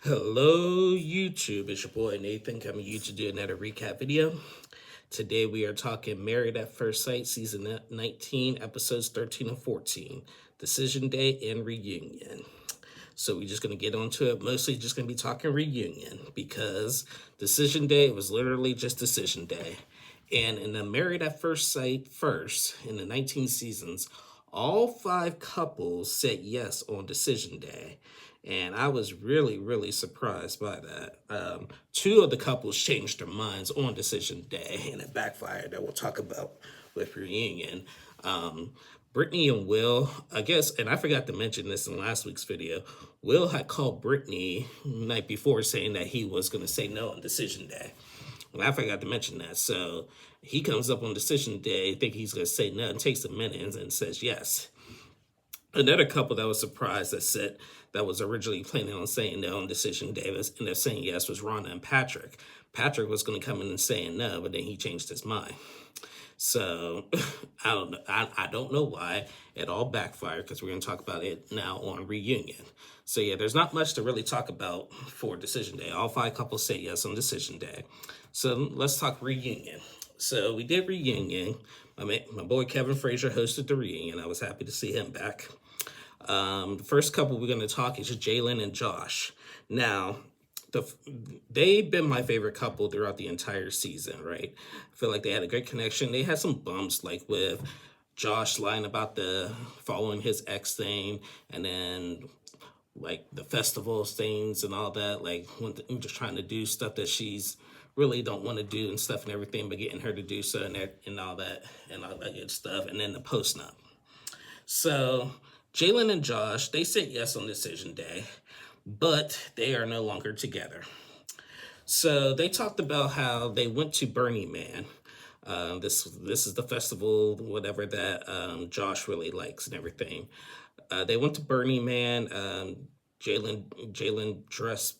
Hello YouTube, it's your boy Nathan coming to you to do another recap video. Today we are talking Married at First Sight season 19 episodes 13 and 14, Decision Day and Reunion. So we're just going to get onto it, mostly just going to be talking reunion because Decision Day was literally just Decision Day. And in the Married at First Sight first, in the 19 seasons, all 5 couples said yes on Decision Day. And I was really surprised by that. 2 of the couples changed their minds on Decision Day, and it backfired. That we'll talk about with Reunion. Brittany and Will, I guess, and I forgot to mention this in last week's video, Will had called Brittany the night before saying that he was going to say no on Decision Day. And I forgot to mention that. So he comes up on Decision Day, think he's going to say no, and takes a minute and says yes. Another couple that was surprised that was originally planning on saying no on Decision Day ended up saying yes was Rhonda and Patrick. Patrick was going to come in and say no, but then he changed his mind. So I don't know. I don't know why it all backfired because we're going to talk about it now on Reunion. So yeah, there's not much to really talk about for Decision Day. All 5 couples say yes on Decision Day. So let's talk Reunion. So we did Reunion. My boy Kevin Frazier hosted the Reunion. I was happy to see him back. The first couple we're going to talk is Jalen and Josh. Now, they've been my favorite couple throughout the entire season, right? I feel like they had a great connection. They had some bumps, like with Josh lying about the following his ex thing, and then like the festivals things and all that, like when just trying to do stuff that she's really don't want to do and stuff and everything, but getting her to do so and all that good stuff, and then the post-nup. So Jalen and Josh, they said yes on Decision Day, but they are no longer together. So they talked about how they went to Burning Man. This is the festival, whatever that Josh really likes and everything. They went to Burning Man. Jalen dressed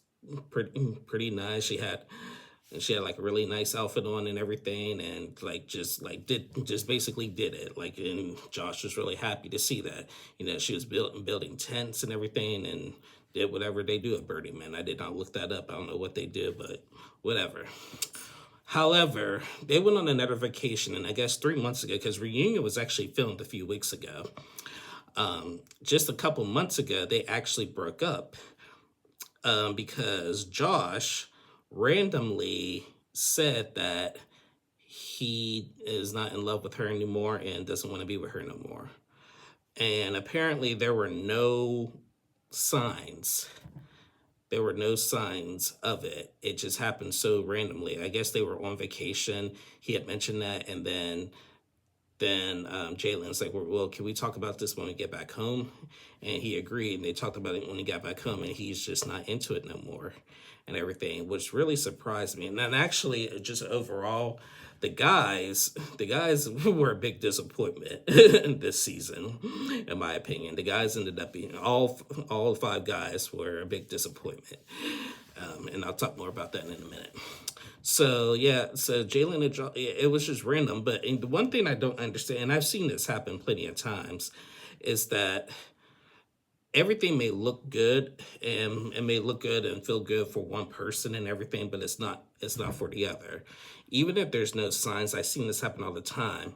pretty nice. She had like a really nice outfit on and everything, and just basically did it. Like, and Josh was really happy to see that. You know, she was building tents and everything, and did whatever they do at Burning Man. I did not look that up. I don't know what they did, but whatever. However, they went on another vacation, and I guess 3 months ago, because Reunion was actually filmed a few weeks ago. Just a couple months ago, they actually broke up because Josh randomly said that he is not in love with her anymore and doesn't want to be with her no more. And apparently there were no signs. There were no signs of it. It just happened so randomly. I guess they were on vacation. He had mentioned that, and then Jalen's like, well, can we talk about this when we get back home? And he agreed, and they talked about it when he got back home, and he's just not into it no more and everything, which really surprised me. And then actually, just overall, the guys were a big disappointment this season, in my opinion. The guys ended up being, all 5 guys were a big disappointment. And I'll talk more about that in a minute. So yeah, so Jalen and Josh, it was just random. But the one thing I don't understand, and I've seen this happen plenty of times, is that everything may look good and it may look good and feel good for one person and everything, but it's not for the other. Even if there's no signs, I've seen this happen all the time.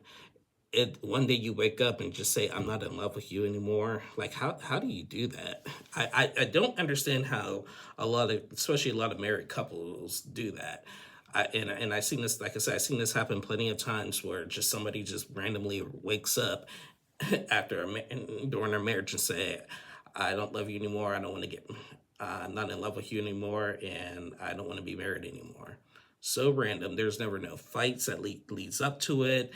One day you wake up and just say, I'm not in love with you anymore. Like, how do you do that? I don't understand how especially a lot of married couples do that. And I've seen this, like I said, I've seen this happen plenty of times where just somebody just randomly wakes up during their marriage and say, I don't love you anymore. I don't want to get, I'm not in love with you anymore, and I don't want to be married anymore. So random. There's never no fights that leads up to it.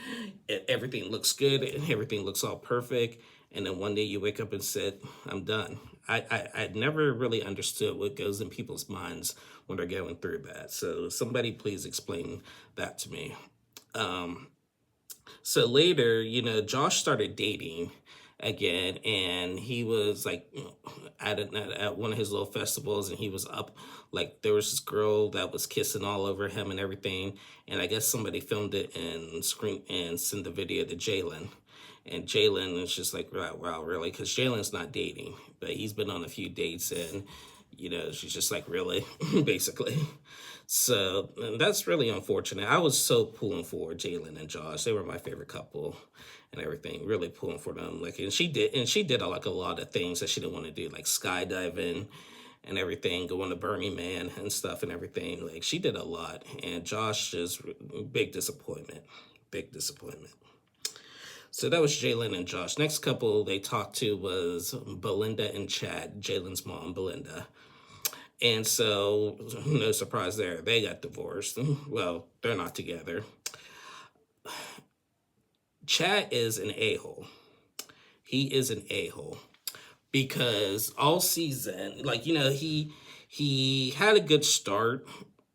Everything looks good. Everything looks all perfect. And then one day you wake up and said, I'm done. I never really understood what goes in people's minds when they're going through that. So somebody please explain that to me. So later, Josh started dating again, and he was like at one of his little festivals, and he was up, like there was this girl that was kissing all over him and everything, and I guess somebody filmed it and sent the video to Jalen. And Jalen is just like, wow, really? Because Jalen's not dating, but he's been on a few dates, and She's just like, really, basically. So and that's really unfortunate. I was so pulling for Jalen and Josh. They were my favorite couple and everything. Really pulling for them. Like, and she did like a lot of things that she didn't want to do, like skydiving and everything, going to Burning Man and stuff and everything. Like, she did a lot. And Josh is big disappointment. Big disappointment. So that was Jalen and Josh. Next couple they talked to was Belinda and Chad, Jalen's mom, Belinda. And so, no surprise there, they got divorced. Well, they're not together. Chad is an a-hole. He is an a-hole because all season, like, he had a good start,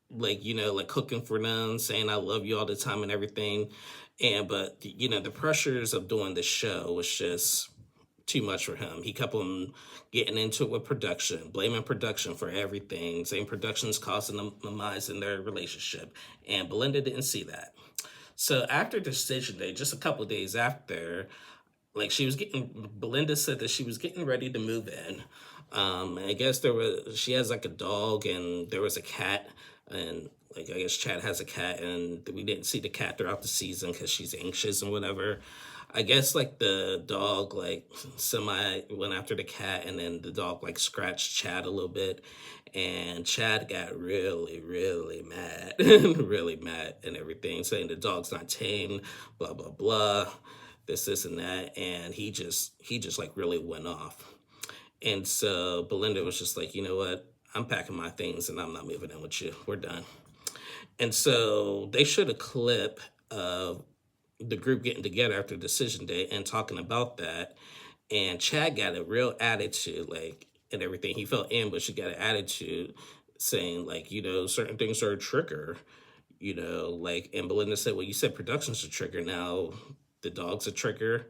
like, like cooking for them, saying I love you all the time and everything. But the pressures of doing the show was just too much for him. He kept on getting into it with production, blaming production for everything, saying production's causing them demise in their relationship. And Belinda didn't see that. So after decision day, just a couple of days after, like Belinda said that she was getting ready to move in. I guess she has like a dog and there was a cat, and like I guess Chad has a cat, and we didn't see the cat throughout the season because she's anxious and whatever. I guess like the dog like semi went after the cat, and then the dog like scratched Chad a little bit, and Chad got really, really mad, really mad and everything, saying the dog's not tame, blah blah blah, this and that, and he just like really went off. And so Belinda was just like, you know what? I'm packing my things and I'm not moving in with you. We're done. And so they showed a clip of the group getting together after decision day and talking about that. And Chad got a real attitude, like, and everything. He felt ambushed. He got an attitude saying, like, certain things are a trigger, like, and Belinda said, well, you said production's a trigger. Now the dog's a trigger.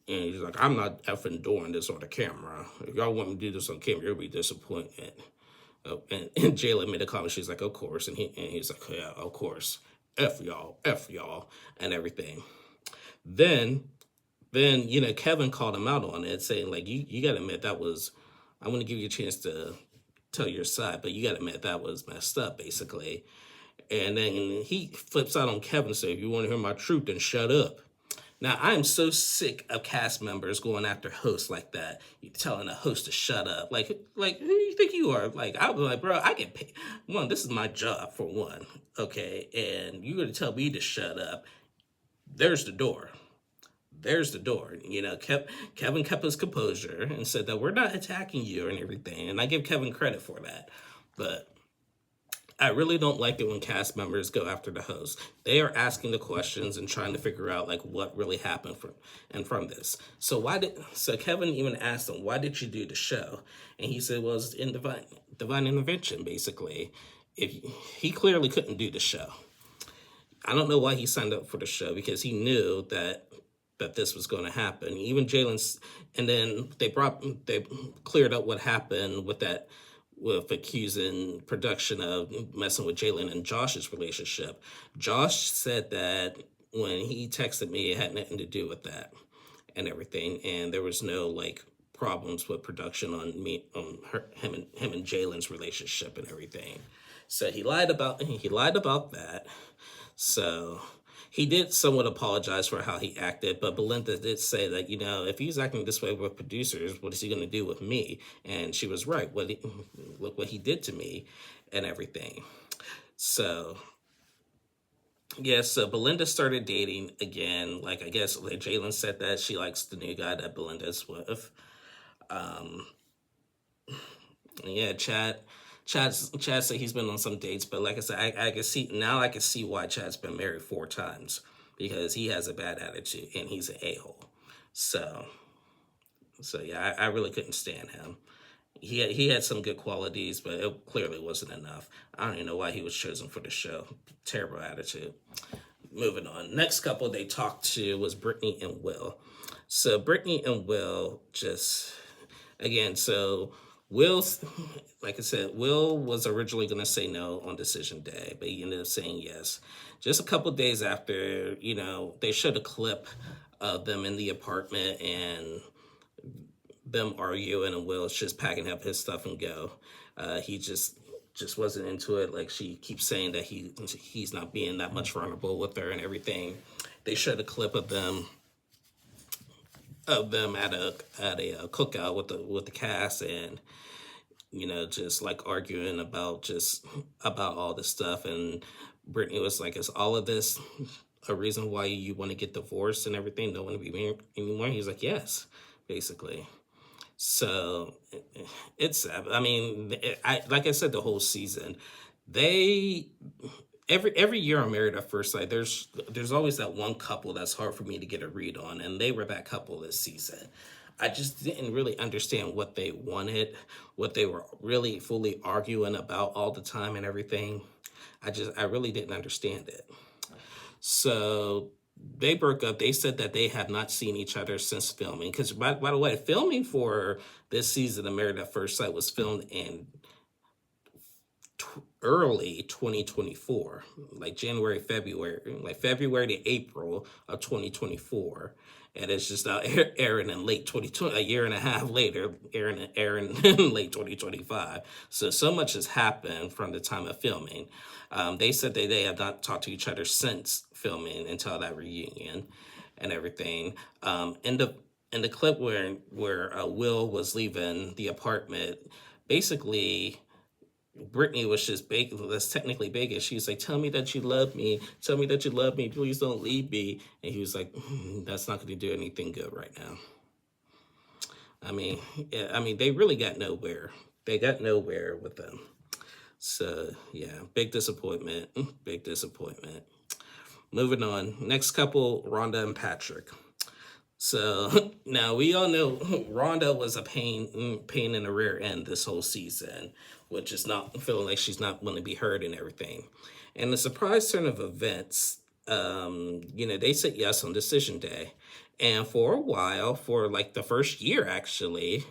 And he's like, I'm not effing doing this on the camera. If y'all want me to do this on camera, you'll be disappointed. Oh, and Jayla made a comment. She's like, of course. And he's like, yeah, of course. F y'all, and everything. Then, Kevin called him out on it, saying, like, you got to admit that was, I want to give you a chance to tell your side, but you got to admit that was messed up, basically. And then he flips out on Kevin, saying, if you want to hear my truth, then shut up. Now, I am so sick of cast members going after hosts like that. You telling a host to shut up. Like, who do you think you are? Like, I was like, bro, I get paid. One, this is my job, for one. Okay, and you're going to tell me to shut up. There's the door. There's the door. Kevin kept his composure and said that we're not attacking you and everything. And I give Kevin credit for that. But I really don't like it when cast members go after the host. They are asking the questions and trying to figure out like what really happened from this. So Kevin even asked him, why did you do the show? And he said, well, it's in divine intervention, basically. If he clearly couldn't do the show. I don't know why he signed up for the show, because he knew that this was going to happen. Even Jalen's, and then they cleared up what happened with accusing production of messing with Jalen and Josh's relationship. Josh said that when he texted me, it had nothing to do with that and everything, and there was no like problems with production on him and Jalen's relationship and everything. So he lied about that. So he did somewhat apologize for how he acted, but Belinda did say that, if he's acting this way with producers, what is he going to do with me? And she was right. Look what he did to me and everything. So, yeah, so Belinda started dating again. Like, I guess like Jalen said that she likes the new guy that Belinda's with. Yeah, Chad said he's been on some dates, but like I said, I can see why Chad's been married 4 times, because he has a bad attitude and he's an a-hole. So yeah, I really couldn't stand him. He had some good qualities, but it clearly wasn't enough. I don't even know why he was chosen for the show. Terrible attitude. Moving on. Next couple they talked to was Brittany and Will. So Brittany and Will Will, like I said, Will was originally going to say no on decision day, but he ended up saying yes. Just a couple of days after, they showed a clip of them in the apartment and them arguing, and Will's just packing up his stuff and go. He just wasn't into it. Like she keeps saying that he's not being that much vulnerable with her and everything. They showed a clip of them at a cookout with the cast, and just like arguing about all this stuff. And Brittany was like, "Is all of this a reason why you want to get divorced and everything? Don't want to be married anymore?" He's like, "Yes," basically. So it's sad. I mean, like I said, the whole season, they every year on Married at First Sight, there's always that one couple that's hard for me to get a read on, and they were that couple this season. I just didn't really understand what they wanted, what they were really fully arguing about all the time and everything. I really didn't understand it. So they broke up. They said that they have not seen each other since filming. Because by the way, filming for this season of Married at First Sight was filmed in early 2024, like February to April of 2024. And it's just now airing in late 2020, a year and a half later, airing in late 2025. So much has happened from the time of filming. They said that they have not talked to each other since filming until that reunion and everything. In the clip where Will was leaving the apartment, basically Brittany was just begging, that's technically begging. She's like, "Tell me that you love me. Tell me that you love me. Please don't leave me." And he was like, "That's not going to do anything good right now." I mean, they really got nowhere. They got nowhere with them. So yeah, big disappointment. Big disappointment. Moving on. Next couple, Rhonda and Patrick. So now we all know Rhonda was a pain in the rear end this whole season, which is not feeling like she's not going to be heard and everything. And the surprise turn of events, they said yes on decision day. And for a while, for like the first year actually,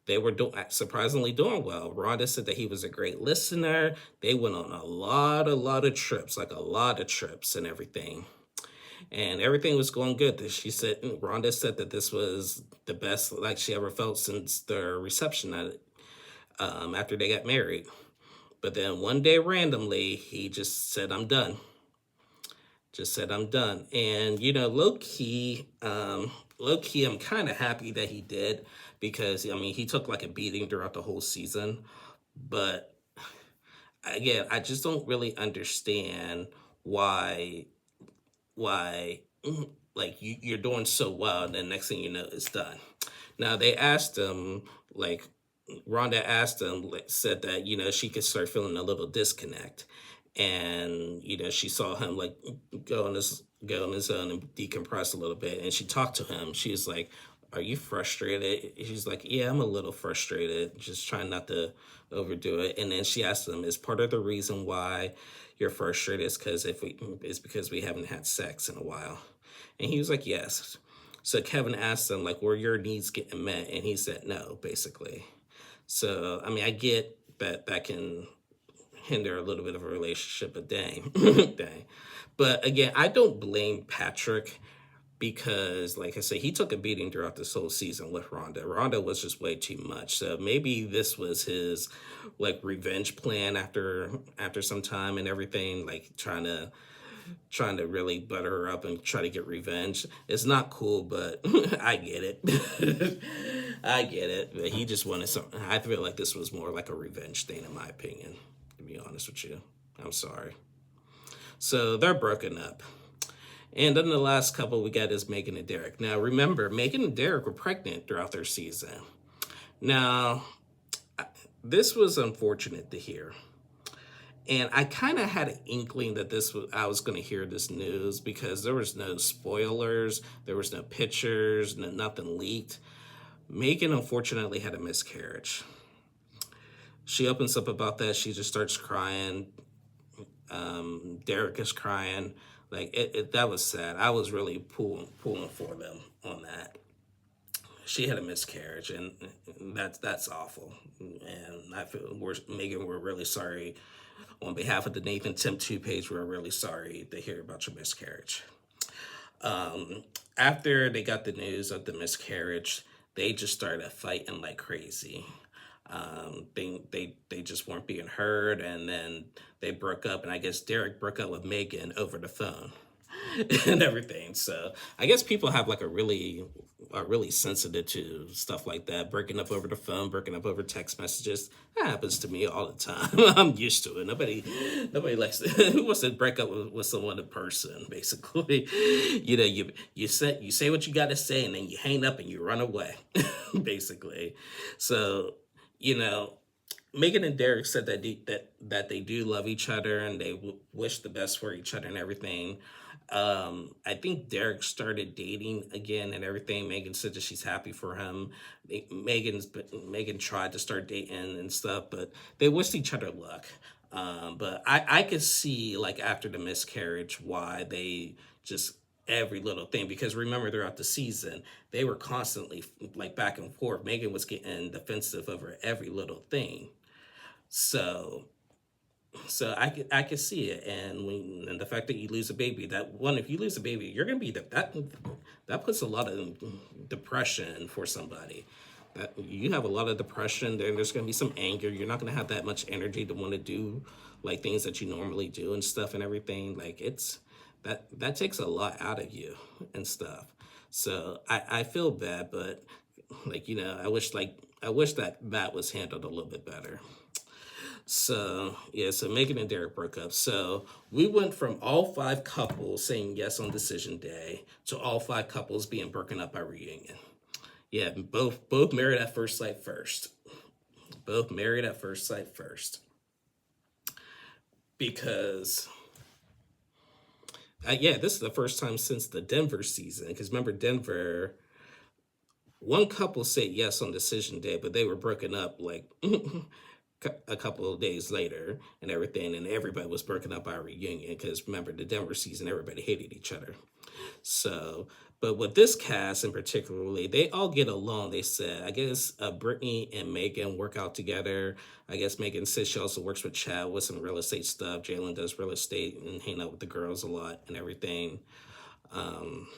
they were surprisingly doing well. Rhonda said that he was a great listener. They went on a lot of trips, like a lot of trips and everything. And everything was going good. Rhonda said that this was the best like she ever felt since their reception at it, after they got married. But then one day randomly, he just said, "I'm done." Just said, "I'm done." And low key, I'm kind of happy that he did, because I mean he took like a beating throughout the whole season. But again, I just don't really understand why like you're doing so well, and then next thing you know, it's done. Now they asked him, like Rhonda asked him, like, said that she could start feeling a little disconnect, and she saw him like go on his own and decompress a little bit, and she talked to him. She was like, "Are you frustrated?" He's like, "Yeah, I'm a little frustrated, just trying not to overdo it." And then she asked him, "Is part of the reason why you're frustrated is because we haven't had sex in a while?" And he was like, "Yes." So Kevin asked him, like, "Were your needs getting met?" And he said no, basically. So I mean, I get that can hinder a little bit of a relationship, but dang, dang. But again, I don't blame Patrick, because like I said, he took a beating throughout this whole season with Rhonda. Rhonda was just way too much. So maybe this was his like revenge plan after some time and everything, like trying to really butter her up and try to get revenge. It's not cool, but I get it. I get it. But he just wanted something. I feel like this was more like a revenge thing, in my opinion, to be honest with you. I'm sorry. So they're broken up. And then the last couple we got is Megan and Derek. Now, remember, Megan and Derek were pregnant throughout their season. Now, this was unfortunate to hear. And I kind of had an inkling that I was going to hear this news, because there was no spoilers, there was no pictures, nothing leaked. Megan, unfortunately, had a miscarriage. She opens up about that. She just starts crying. Derek is crying. Like that was sad. I was really pulling for them on that. She had a miscarriage, and that's awful. And I feel Megan, we're really sorry. On behalf of the Nathan Temp 2 page, we're really sorry to hear about your miscarriage. After they got the news of the miscarriage, they just started fighting like crazy. They just weren't being heard, and then they broke up, and I guess Derek broke up with Megan over the phone and everything. So I guess people have like are really sensitive to stuff like that, breaking up over the phone, breaking up over text messages. That happens to me all the time. I'm used to it. Nobody likes who wants to break up with someone in person. Basically, you say what you got to say, and then you hang up and you run away. Basically, so you know. Megan and Derek said that they do love each other and they wish the best for each other and everything. I think Derek started dating again and everything. Megan said that she's happy for him. Megan tried to start dating and stuff, but they wished each other luck. But I could see like after the miscarriage why they just every little thing, because remember throughout the season they were constantly like back and forth. Megan was getting defensive over every little thing. So I could see it, and the fact that you lose a baby, that one, if you lose a baby, you're gonna be that puts a lot of depression for somebody. That you have a lot of depression. There's gonna be some anger. You're not gonna have that much energy to want to do like things that you normally do and stuff and everything. Like it's that takes a lot out of you and stuff. So I feel bad, but like I wish that was handled a little bit better. So, yeah, so Megan and Derek broke up. So we went from all five couples saying yes on decision day to all five couples being broken up by reunion. Yeah, both married at first sight first. Both married at first sight first. Because, yeah, this is the first time since the Denver season. Because remember, Denver, one couple said yes on decision day, but they were broken up like a couple of days later and everything, and everybody was broken up by a reunion because remember the Denver season, everybody hated each other. So, but with this cast in particularly, they all get along. They said, I guess Brittany and Megan work out together. I guess Megan says she also works with Chad with some real estate stuff. Jalen does real estate and hang out with the girls a lot and everything. Um,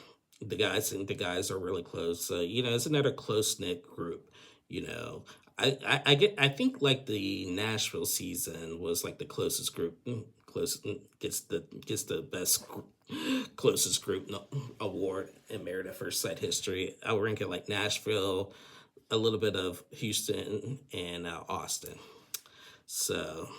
the guys are really close. So, it's another close knit group. You know, I think like the Nashville season was like the closest group, gets the best closest group award in Married at First Sight history. I would rank it like Nashville, a little bit of Houston, and Austin. So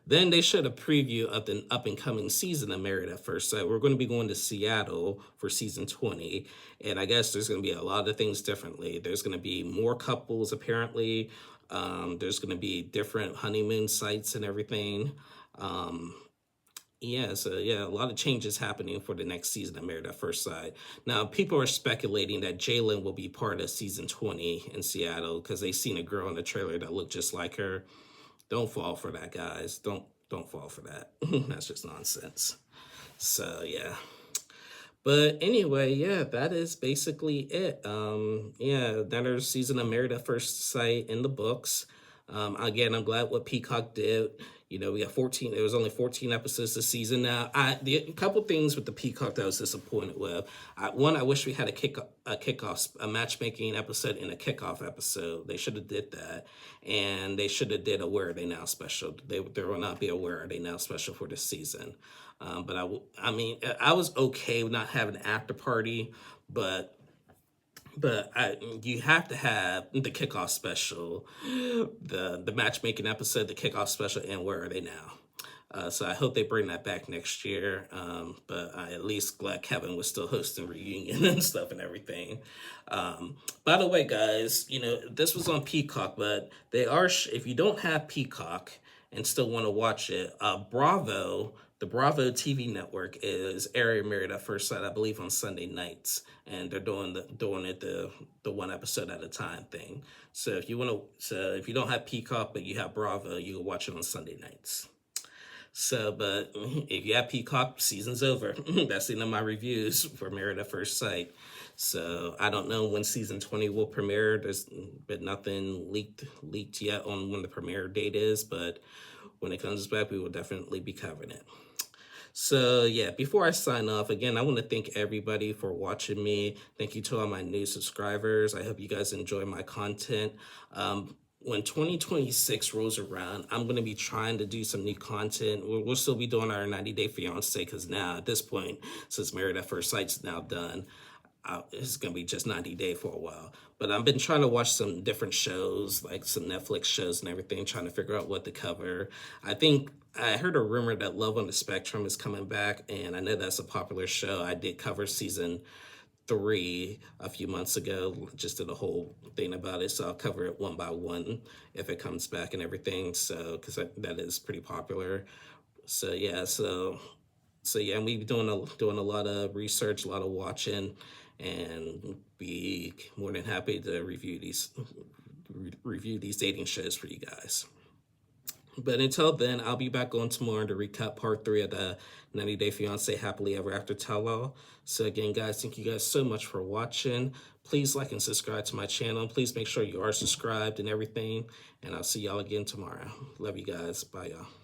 then they showed a preview of the up and coming season of Married at First Sight. We're going to be going to Seattle for season 20. And I guess there's going to be a lot of things differently. There's going to be more couples, apparently. There's going to be different honeymoon sites and everything. Yeah, so yeah, a lot of changes happening for the next season of Married at First Sight. Now, people are speculating that Jalen will be part of season 20 in Seattle because they seen a girl in the trailer that looked just like her. Don't fall for that, guys. Don't fall for that. That's just nonsense. So yeah. But anyway, yeah, that is basically it. Yeah, another season of Married at First Sight in the books. Again, I'm glad what Peacock did. We got 14. There was only 14 episodes this season. Now, a couple things with the Peacock that I was disappointed with. One, I wish we had a matchmaking episode and a kickoff episode. They should have did that, and they should have did a Where Are They Now special. There will not be a Where Are They Now special for this season. But I mean, I was okay with not having an after party, but you have to have the kickoff special, the matchmaking episode, the kickoff special, and Where Are They Now? So I hope they bring that back next year. But I at least glad Kevin was still hosting reunion and stuff and everything. By the way, guys, this was on Peacock, but they are if you don't have Peacock and still want to watch it, the Bravo TV network is airing Married at First Sight, I believe, on Sunday nights, and they're doing it the one episode at a time thing. So if you don't have Peacock but you have Bravo, you can watch it on Sunday nights. So, but if you have Peacock, season's over. That's the end of my reviews for Married at First Sight. So I don't know when season 20 will premiere. There's been nothing leaked yet on when the premiere date is, but when it comes back, we will definitely be covering it. So yeah, before I sign off, again, I want to thank everybody for watching me. Thank you to all my new subscribers. I hope you guys enjoy my content. when 2026 rolls around, I'm going to be trying to do some new content. We'll still be doing our 90 Day Fiance because now at this point, since Married at First Sight's now done, it's going to be just 90 Day for a while. But I've been trying to watch some different shows, like some Netflix shows and everything, trying to figure out what to cover. I heard a rumor that Love on the Spectrum is coming back, and I know that's a popular show. I did cover season 3 a few months ago, just did a whole thing about it, so I'll cover it one by one if it comes back and everything, so because that is pretty popular. So yeah, yeah, and we've doing a lot of research, a lot of watching, and be more than happy to review these dating shows for you guys. But until then, I'll be back on tomorrow to recap part 3 of the 90 Day Fiance Happily Ever After tell-all. So again, guys, thank you guys so much for watching. Please like and subscribe to my channel. Please make sure you are subscribed and everything. And I'll see y'all again tomorrow. Love you guys. Bye, y'all.